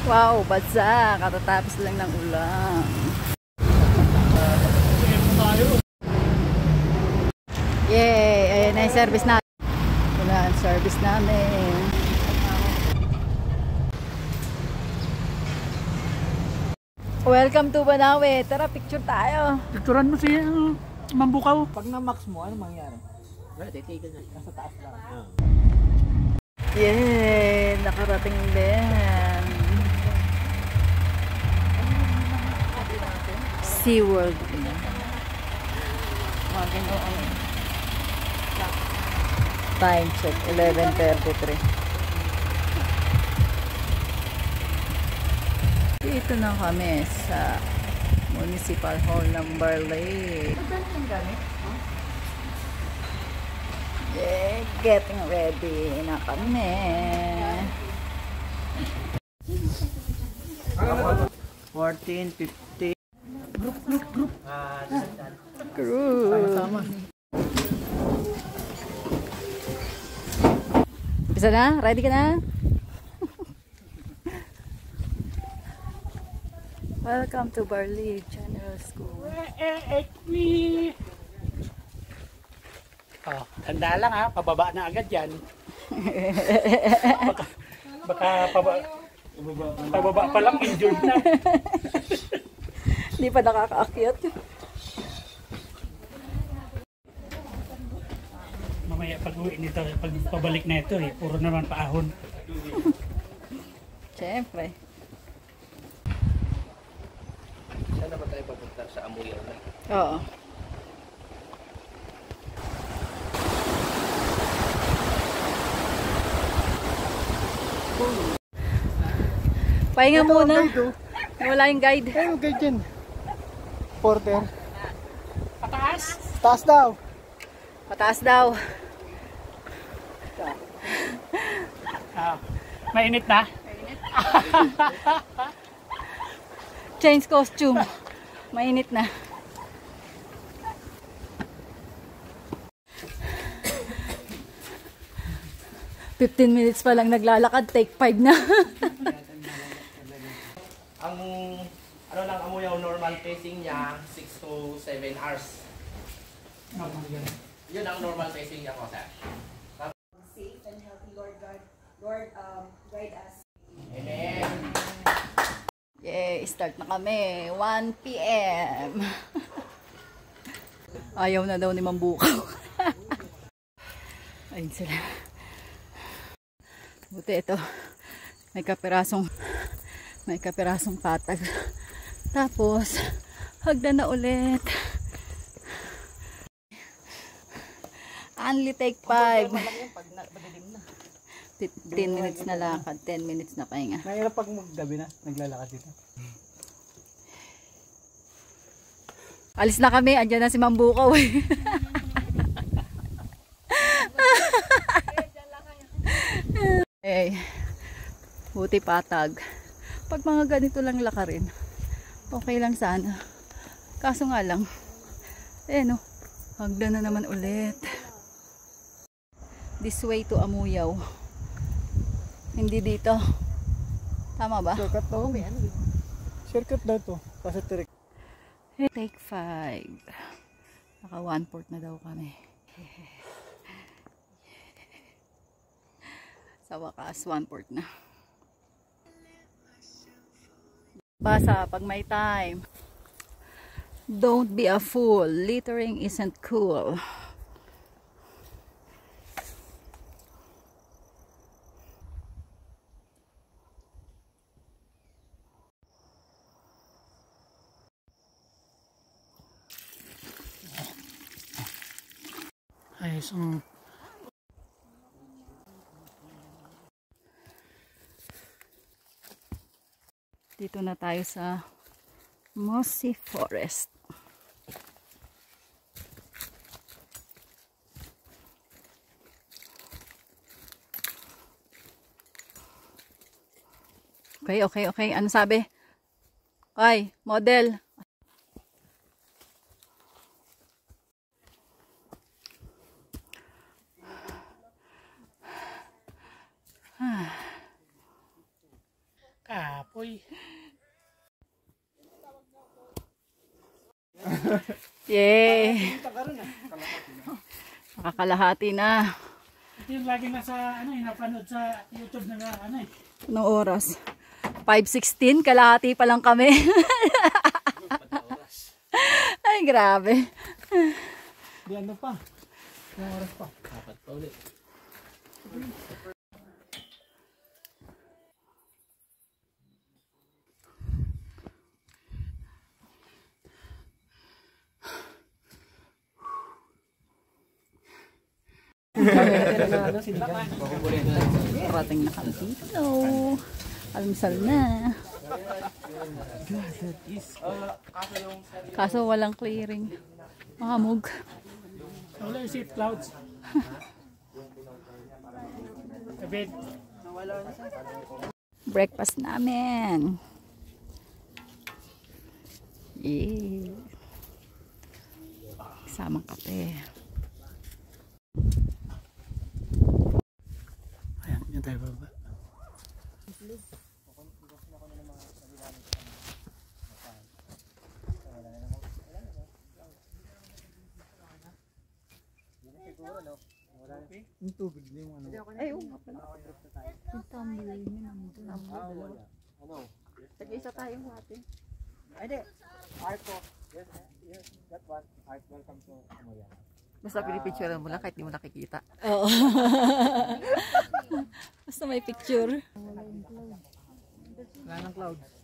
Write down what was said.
Wow, badsa. Katatapos lang ng ulan. Yay! Ayan na yung service natin. Ito na ang service namin. Welcome to Banawe. Tara, picture tayo. Picturean mo si Mambukaw. Pag na-max mo, ano mangyari? Titigil na. Nasa taas lang. Yay! Nakarating din. SeaWorld. Time check, 11:33. Dito na kami sa Municipal Hall ng Barley. Yeah, getting ready na kami. 14, 15. Group. Group. Sama. Bisa na? Ready ka na? Welcome to Barley General School. Oh, tanda lang ha, pababa na agad yan. baka pababa pa lang, injured na. Hindi pa nakakaakyat. Mamaya pag uwi nito, pag pabalik na ito puro naman paahon. Siyempre. Saan na ba tayo papunta? Sa Amuyaw na? Oo. Pahinga muna. Wala yung guide. Ayun, guide dyan. Porter. Pataas? Taas daw. Pataas daw. Mainit na? Change costume. Mainit na. "15 minutes pa lang naglalakad, take 5 na." Ang ano lang Amuyaw normal pacing niya 6 to 7 hours. Normal yan. Yun ang normal pacing niya ko, sir. Safe and healthy, Lord, guide us. Amen. Yay, start na kami. 1 PM. Ayaw na daw ni Mambukaw. Ayun sila. Buti ito. May kapirasong patag. Tapos, hagdan na ulit. Only take 5. 10 minutes na lakad, 10 minutes na pahinga. Mahirap pag maggabi na, naglalakad dito. Alis na kami, andyan na si Mambukaw eh. Eh, buti patag. Pag mga ganito lang lakarin, okay lang sana. Kaso nga lang, no, hagdan na naman ulit. This way to Amuyaw. Hindi dito. Tama ba? Shortcut daw. Shortcut daw to. Kasi tirik. Take 5. Naka 1/4 na daw kami. Sa wakas, 1/4 na. Basa pag may time. Don't be a fool. Littering isn't cool. Ay, so, dito na tayo sa Mossy Forest. Okay. Ano sabi? Okay, model. Apoy. Yay! Nakakalahati na. Ito yung lagi nasa, napanood sa YouTube na Anong oras? 5:16, kalahati pa lang kami. Ay, grabe. Di ano pa. Yung oras pa. Dapat pa ulit. Parating na kami dito. Almusal na. Kaso walang clearing. Mahamog. Wala yung seat clouds. Abid. Breakfast namin. Yeah. Kasamang kape. Ayan, yan tayo baba. Yung tubig na yung ano. Ay, oo nga pala. Yung tumbler niya nandun. Tag-isa tayong wate. Basta pinipicture mo lang kahit di mo nakikita. Oo. Basta may picture. Wala ng clouds.